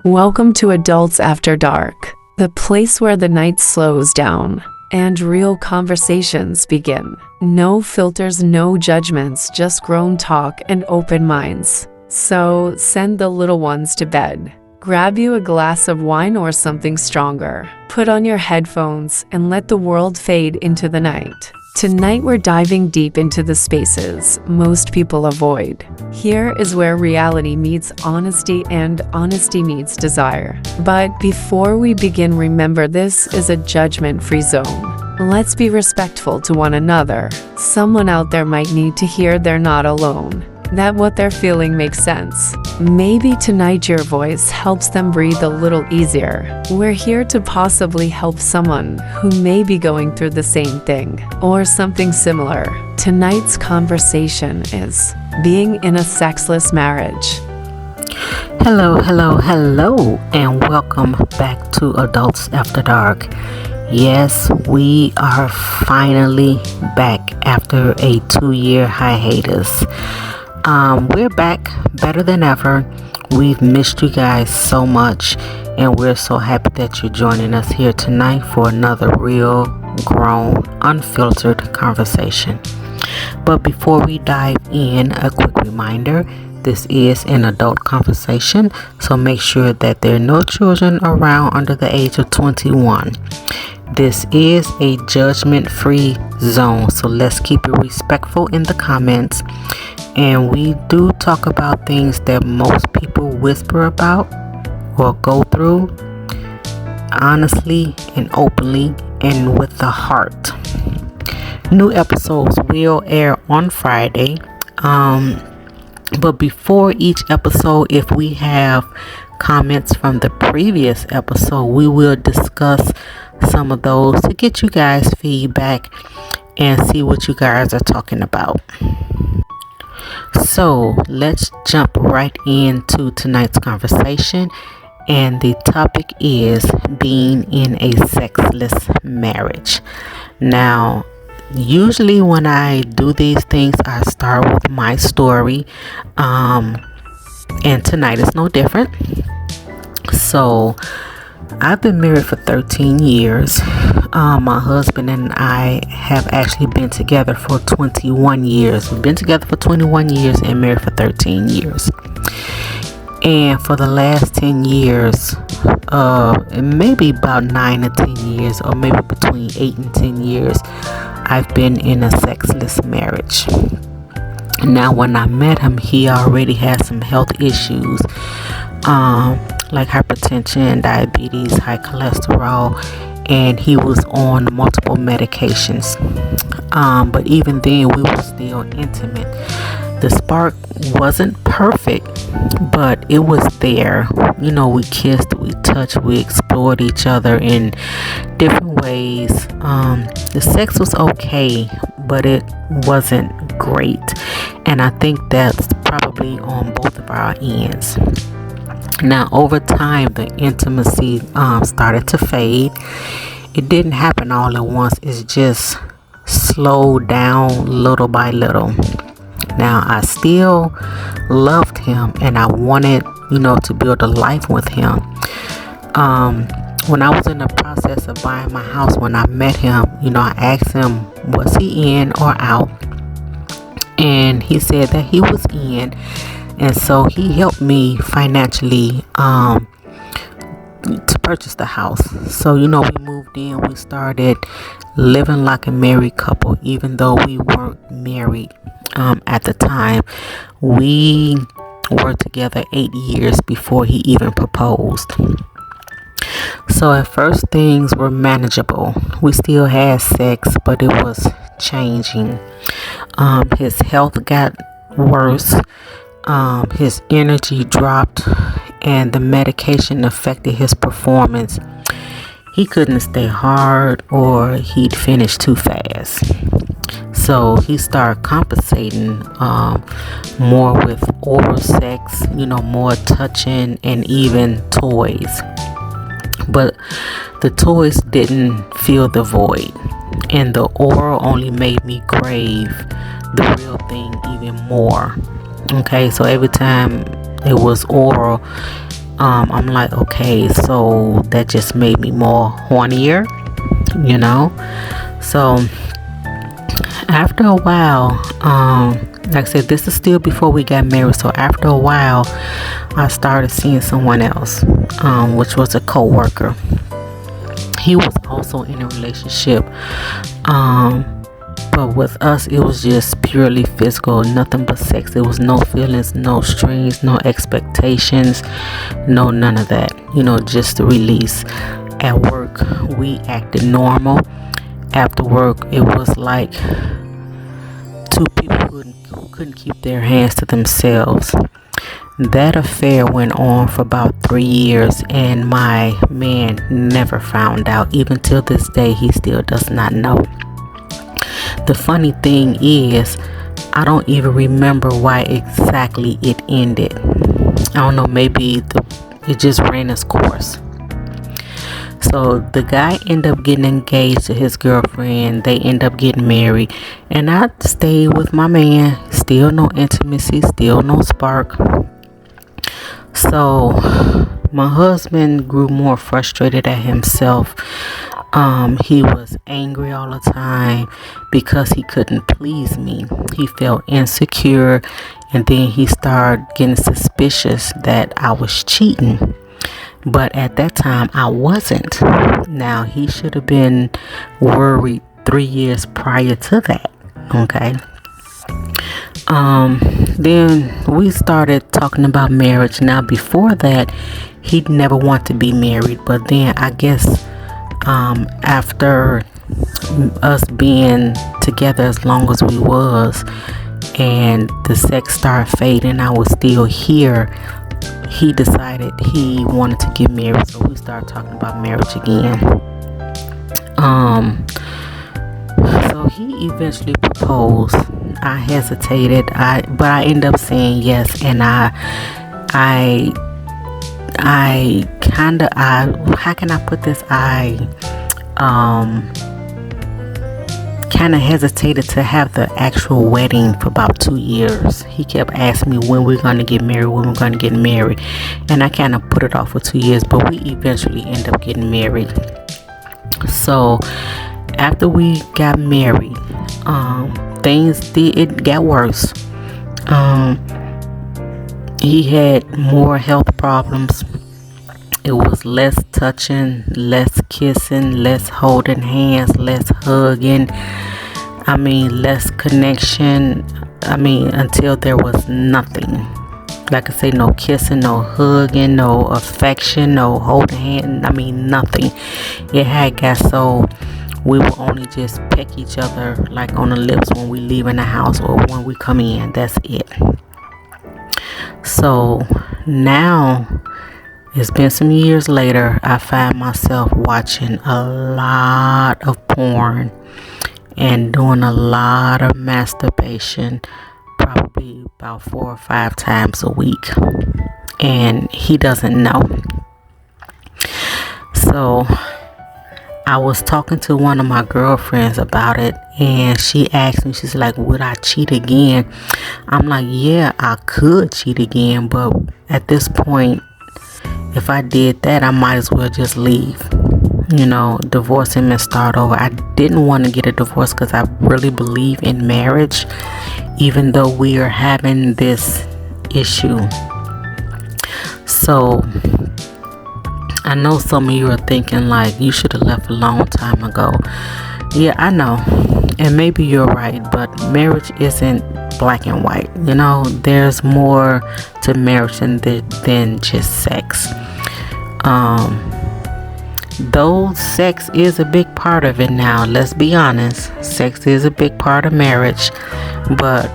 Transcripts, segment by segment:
Welcome to Adults After Dark, the place where the night slows down and real conversations begin. No filters, no judgments, just grown talk and open minds. So send the little ones to bed. Grab you a glass of wine or something stronger. Put on your headphones and let the world fade into the night. Tonight we're diving deep into the spaces most people avoid. Here is where reality meets honesty and honesty meets desire. But before we begin, remember this is a judgment-free zone. Let's be respectful to one another. Someone out there might need to hear they're not alone, that what they're feeling makes sense. Maybe tonight your voice helps them breathe a little easier. We're here to possibly help someone who may be going through the same thing or something similar. Tonight's conversation is being in a sexless marriage. Hello, and welcome back to Adults After Dark. Yes, we are finally back after a 2-year hiatus. We're back better than ever. We've missed you guys so much, and we're so happy that you're joining us here tonight for another real, grown, unfiltered conversation. But before we dive in, a quick reminder, this is an adult conversation, so make sure that there are no children around under the age of 21. This is a judgment-free zone, so let's keep it respectful in the comments. And we do talk about things that most people whisper about or go through honestly and openly and with the heart. New episodes will air on Friday. But before each episode, if we have comments from the previous episode, we will discuss some of those to get you guys feedback and see what you guys are talking about. So let's jump right into tonight's conversation, and the topic is being in a sexless marriage. Now, usually when I do these things, I start with my story, and tonight is no different. So I've been married for 13 years. My husband and I have actually been together for 21 years. We've been together for 21 years and married for 13 years. And for the last 10 years, maybe about 9 or 10 years, or maybe between 8 and 10 years, I've been in a sexless marriage. Now, when I met him, he already had some health issues, like hypertension, diabetes, high cholesterol, and he was on multiple medications. But even then, we were still intimate. The spark wasn't perfect, but it was there. You know, we kissed, we touched, we explored each other in different ways. The sex was okay, but it wasn't great. And I think that's probably on both of our ends. Now, over time, the intimacy started to fade. It didn't happen all at once. It's just slowed down little by little. Now, I still loved him, and I wanted, to build a life with him. When I was in the process of buying my house, when I met him, I asked him, was he in or out? And he said that he was in. And so he helped me financially to purchase the house. So, we moved in. We started living like a married couple, even though we weren't married at the time. We were together 8 years before he even proposed. So at first things were manageable. We still had sex, but it was changing. His health got worse. His energy dropped, and the medication affected his performance. He couldn't stay hard, or he'd finish too fast. So he started compensating more with oral sex, more touching, and even toys. But the toys didn't fill the void, and the oral only made me crave the real thing even more. Okay, so every time it was oral, I'm like, okay, so that just made me more hornier, you know. So after a while, like I said, this is still before we got married. So after a while, I started seeing someone else, which was a co-worker. He was also in a relationship, but with us it was just purely physical, nothing but sex. There was no feelings, no strings, no expectations, no none of that, just the release. At work we acted normal. After work it was like two people who couldn't keep their hands to themselves. That affair went on for about 3 years, and my man never found out. Even till this day, he still does not know. The funny thing is, I don't even remember why exactly it ended. I don't know, maybe it just ran its course. So the guy ended up getting engaged to his girlfriend. They end up getting married, and I stayed with my man. Still no intimacy, still no spark. So my husband grew more frustrated at himself. He was angry all the time because he couldn't please me. He felt insecure, and then he started getting suspicious that I was cheating. But at that time, I wasn't. Now, he should have been worried 3 years prior to that. Okay. Then we started talking about marriage. Now, before that, he'd never want to be married. But then I guess after us being together as long as we was, and the sex started fading, I was still here, he decided he wanted to get married. So we started talking about marriage again. So he eventually proposed. I hesitated, but I ended up saying yes, and I kind of, how can I put this? I kind of hesitated to have the actual wedding for about 2 years. He kept asking me when we're going to get married, and I kind of put it off for 2 years, but we eventually ended up getting married. So after we got married, it got worse. He had more health problems. It was less touching, less kissing, less holding hands, less hugging. Less connection. Until there was nothing. Like I say, no kissing, no hugging, no affection, no holding hand. Nothing. It had got so we would only just peck each other like on the lips when we leave in the house or when we come in. That's it. So now, it's been some years later, I find myself watching a lot of porn and doing a lot of masturbation, probably about 4 or 5 times a week. And he doesn't know. So I was talking to one of my girlfriends about it, and she asked me, she's like, would I cheat again? I'm like, yeah, I could cheat again, but at this point, if I did that, I might as well just leave, divorce him and start over. I didn't want to get a divorce because I really believe in marriage, even though we are having this issue. So I know some of you are thinking like, you should have left a long time ago. Yeah, I know, and maybe you're right, but marriage isn't black and white. There's more to marriage than just sex. Though sex is a big part of it now, let's be honest, sex is a big part of marriage, but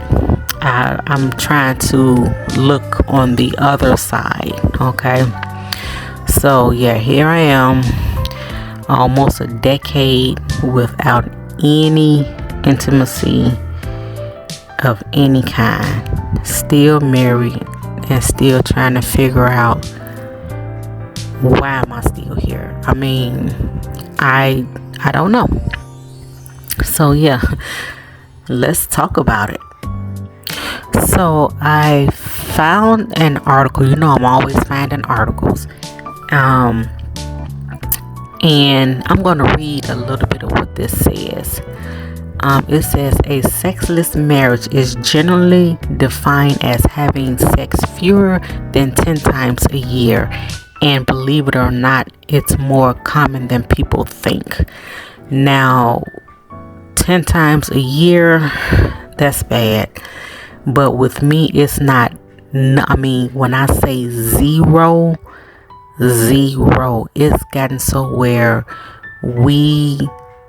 I'm trying to look on the other side. Okay, so yeah, here I am, almost a decade without any intimacy of any kind, still married and still trying to figure out, why am I still here? I don't know. So yeah, let's talk about it. So I found an article. You know, I'm always finding articles. And I'm going to read a little bit of what this says. It says a sexless marriage is generally defined as having sex fewer than 10 times a year. And believe it or not, it's more common than people think. Now, 10 times a year, that's bad. But with me, it's not. I mean, when I say zero, it's gotten so where we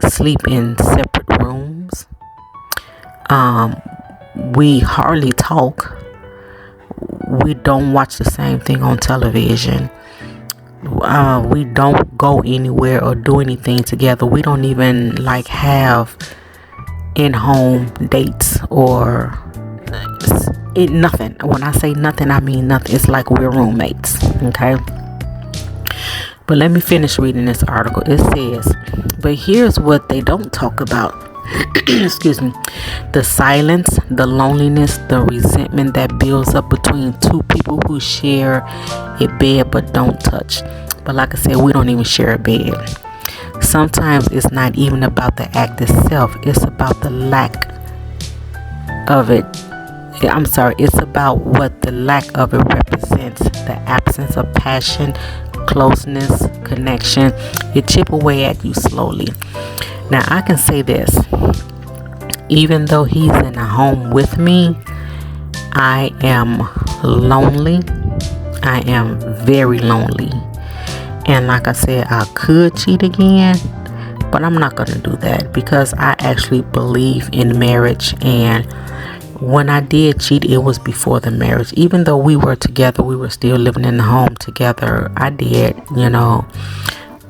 sleep in separate rooms. We hardly talk. We don't watch the same thing on television. We don't go anywhere or do anything together. We don't even like have in-home dates or nothing. When I say nothing, I mean nothing. It's like we're roommates. Okay. But let me finish reading this article. It says, but here's what they don't talk about. Excuse me. The silence, the loneliness, the resentment that builds up between two people who share a bed but don't touch. But like I said, we don't even share a bed. Sometimes it's not even about the act itself. It's about the lack of it. I'm sorry. It's about what the lack of it represents. The absence of passion, closeness, connection. It chip away at you slowly. Now I can say this, even though he's in a home with me, I am lonely. I am very lonely. And like I said, I could cheat again, but I'm not going to do that because I actually believe in marriage. And when I did cheat, it was before the marriage. Even though we were together, we were still living in the home together. I did, you know.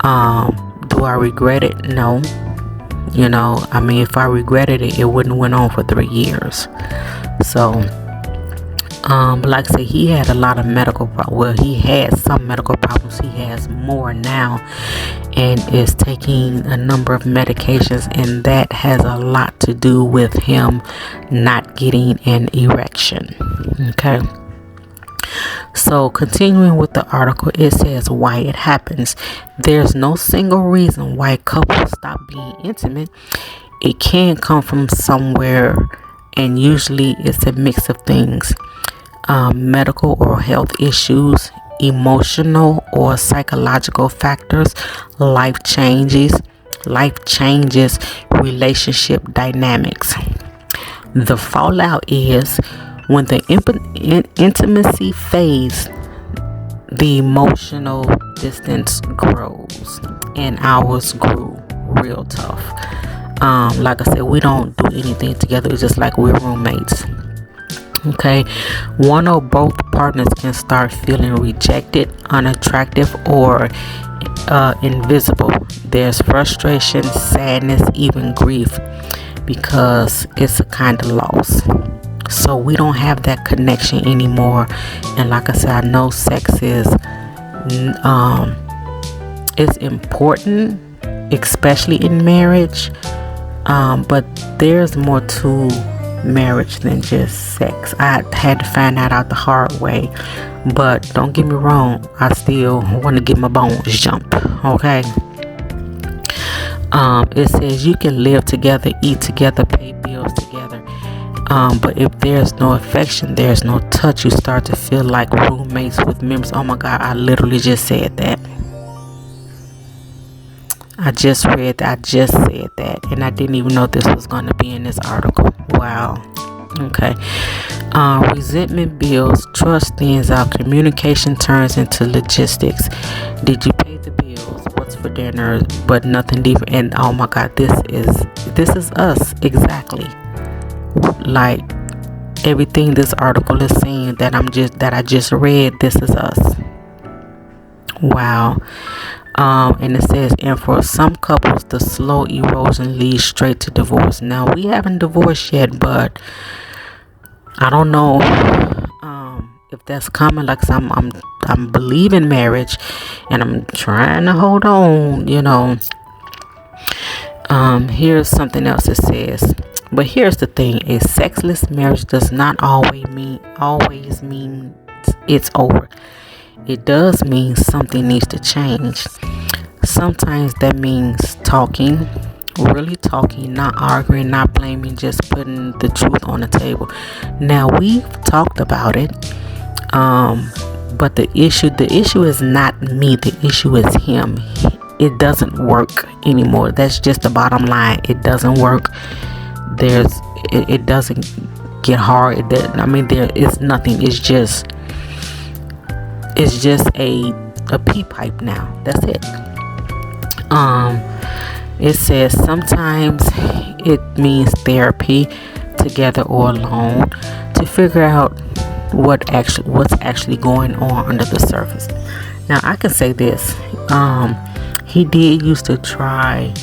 Do I regret it? No. You know, I mean, if I regretted it, it wouldn't went on for 3 years. So, like I said, he had a lot of medical problems. Well, he had some medical problems. He has more now and is taking a number of medications. And that has a lot to do with him not getting an erection. Okay. So continuing with the article, it says why it happens. There's no single reason why couples stop being intimate. It can come from somewhere, and usually it's a mix of things. Medical or health issues, emotional or psychological factors, life changes, relationship dynamics. The fallout is when the intimacy fades, the emotional distance grows, and ours grew real tough. Like I said, we don't do anything together. It's just like we're roommates. Okay, one or both partners can start feeling rejected, unattractive, or invisible. There's frustration, sadness, even grief, because it's a kind of loss. So we don't have that connection anymore. And like I said, I know sex is important, especially in marriage. But there's more to marriage than just sex. I had to find that out the hard way. But don't get me wrong, I still want to get my bones jumped. Okay. It says you can live together, eat together, pay bills together. But if there's no affection, there's no touch, you start to feel like roommates with members. Oh my God, I literally just said that. I just said that, and I didn't even know this was going to be in this article. Wow. Okay. Resentment builds, trust thins out, communication turns into logistics. Did you pay the bills? What's for dinner? But nothing deeper. And oh my God, this is us exactly. Like everything this article is saying that I just read, this is us. Wow. And it says, and for some couples, the slow erosion leads straight to divorce. Now, we haven't divorced yet, but I don't know if that's coming. Like I'm believing marriage, and I'm trying to hold on. You know. Here's something else. It says, But here's the thing: a sexless marriage does not always mean it's over. It does mean something needs to change. Sometimes that means talking, really talking, not arguing, not blaming, just putting the truth on the table. Now, we've talked about it, but the issue is not me. The issue is him. It doesn't work anymore. That's just the bottom line. It doesn't work. It doesn't get hard. There is nothing. It's just a pee pipe now. That's it. It says sometimes it means therapy, together or alone, to figure out what's actually going on under the surface. Now, I can say this: he did used to try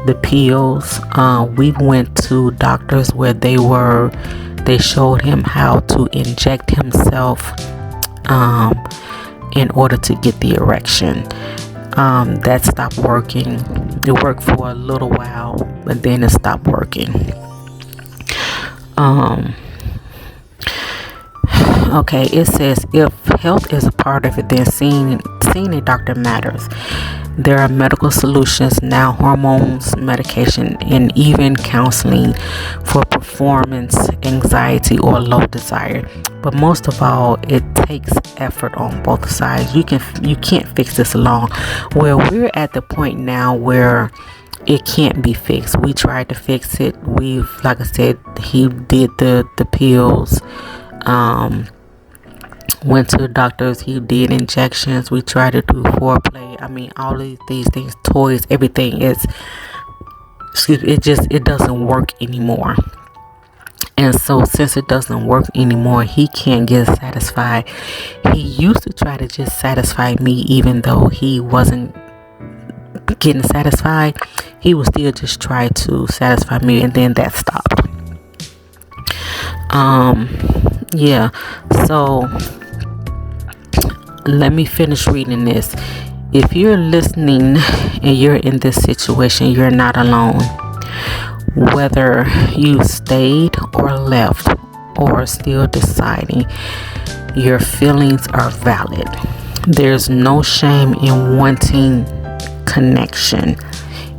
the pills. We went to doctors where they showed him how to inject himself in order to get the erection. That stopped working. It worked for a little while, but then it stopped working. Okay, it says if health is a part of it, then seeing a doctor matters. There are medical solutions now, hormones, medication, and even counseling for performance anxiety or low desire. But most of all, it takes effort on both sides. You can't fix this alone. Well, we're at the point now where it can't be fixed. We tried to fix it. Like I said, he did the pills. Went to the doctors. He did injections. We tried to do foreplay. All of these things, toys, everything is. It doesn't work anymore. And so, since it doesn't work anymore, he can't get satisfied. He used to try to just satisfy me, even though he wasn't getting satisfied. He would still just try to satisfy me, and then that stopped. Yeah. So let me finish reading this. If you're listening and you're in this situation, you're not alone. Whether you stayed or left or still deciding, your feelings are valid. There's no shame in wanting connection,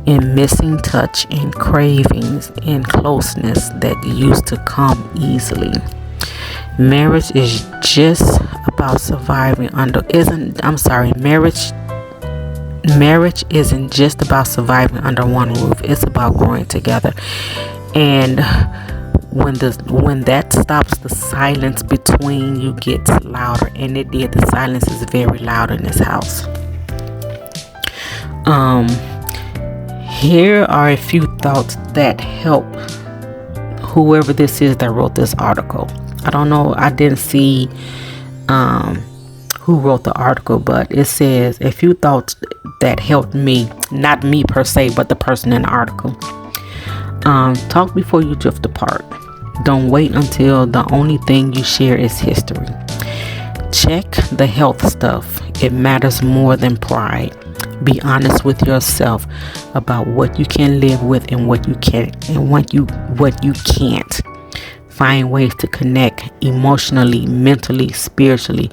in missing touch, in cravings, in closeness that used to come easily. Marriage is just about surviving Marriage isn't just about surviving under one roof. It's about growing together. And when that stops, the silence between you gets louder, and it did. The silence is very loud in this house. Here are a few thoughts that help whoever this is that wrote this article. I don't know. I didn't see who wrote the article, but it says a few thoughts that helped me, not me per se, but the person in the article. Talk before you drift apart. Don't wait until the only thing you share is history. Check the health stuff. It matters more than pride. Be honest with yourself about what you can live with and what you can't, and what you can't. Find ways to connect emotionally, mentally, spiritually,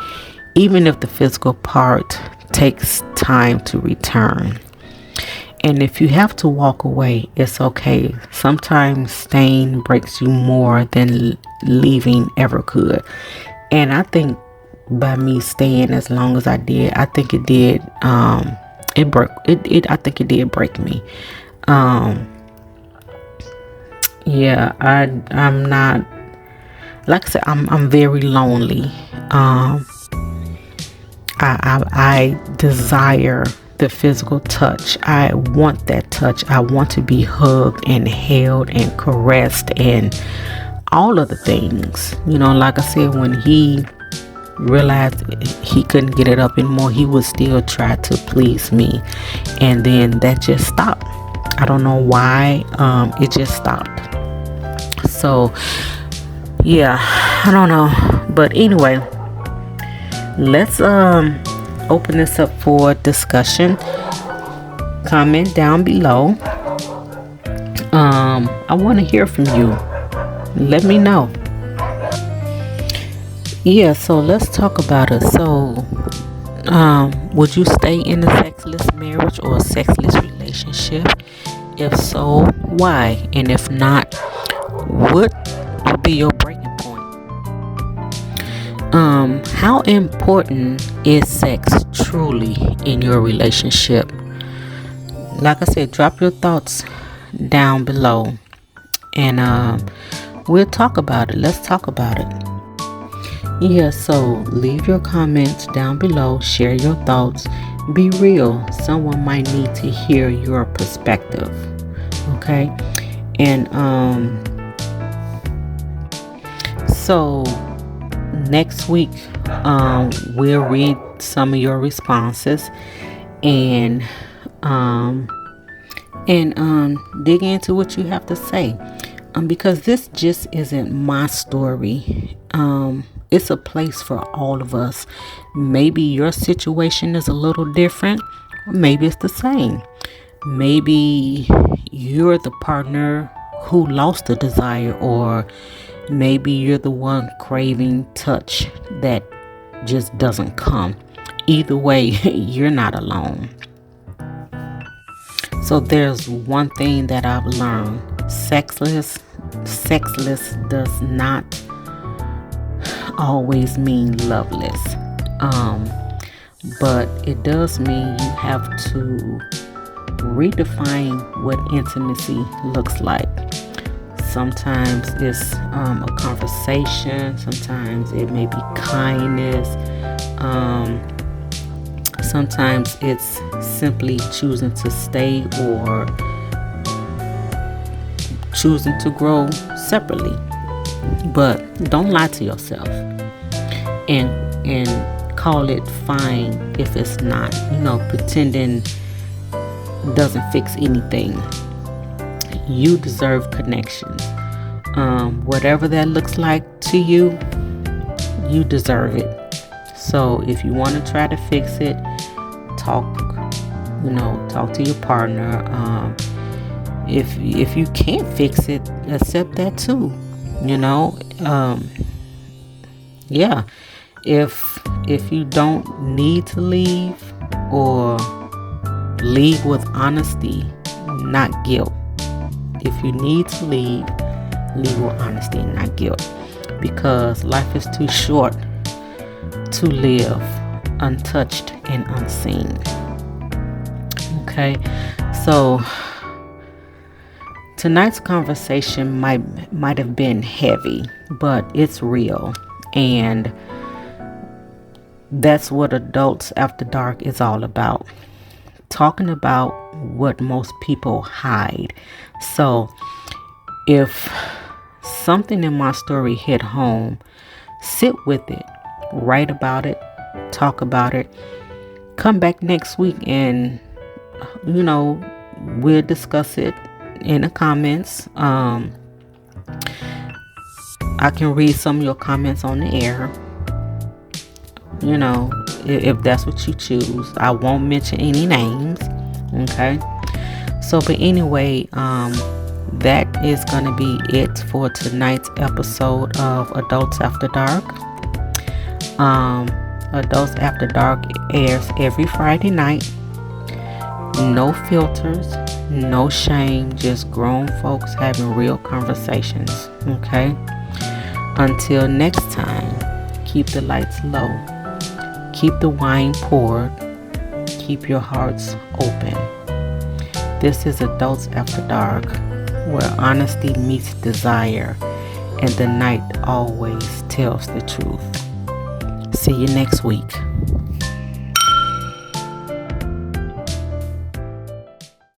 even if the physical part takes time to return. And if you have to walk away, it's okay. Sometimes staying breaks you more than leaving ever could. And I think by me staying as long as I did, I think it did. I think it did break me. Yeah, I'm not. Like I said, I'm very lonely. I desire the physical touch. I want that touch. I want to be hugged and held and caressed and all of the things. Like I said, when he realized he couldn't get it up anymore, he would still try to please me, and then that just stopped. I don't know why. It just stopped. So yeah, I don't know, but anyway, let's open this up for discussion. Comment down below I want to hear from you. Let me know. Yeah, so let's talk about it. So, would you stay in a sexless marriage or a sexless relationship? If so, why? And if not, what would be your breaking point? How important is sex truly in your relationship? Like I said, drop your thoughts down below, and we'll talk about it. Let's talk about it. Yeah, so leave your comments down below, share your thoughts, be real. Someone might need to hear your perspective. Okay? And so next week we'll read some of your responses and dig into what you have to say. Because this just isn't my story. It's a place for all of us. Maybe your situation is a little different, or maybe it's the same. Maybe you're the partner who lost the desire, or maybe you're the one craving touch that just doesn't come. Either way, you're not alone. So there's one thing that I've learned. Sexless does not always mean loveless. But it does mean you have to redefine what intimacy looks like. Sometimes it's a conversation. Sometimes it may be kindness. Sometimes it's simply choosing to stay or choosing to grow separately. But don't lie to yourself and call it fine if it's not. Pretending doesn't fix anything. You deserve connections. Whatever that looks like to you, you deserve it. So if you want to try to fix it, talk to your partner. If you can't fix it, accept that too. Yeah. If you don't need to leave, or leave with honesty, not guilt. If you need to leave with honesty, not guilt, because life is too short to live untouched and unseen. Okay, so tonight's conversation might have been heavy, but it's real, and that's what Adults After Dark is all about. Talking about what most people hide. So if something in my story hit home, sit with it, write about it, talk about it. Come back next week and we'll discuss it in the comments. I can read some of your comments on the air, if that's what you choose. I won't mention any names. Okay, so but anyway, that is gonna be it for tonight's episode of Adults After Dark. Adults After Dark airs every Friday night. No filters, no shame, just grown folks having real conversations. Okay, until next time, keep the lights low, keep the wine poured, keep your hearts open. This is Adults After Dark, where honesty meets desire and the night always tells the truth. See you next week.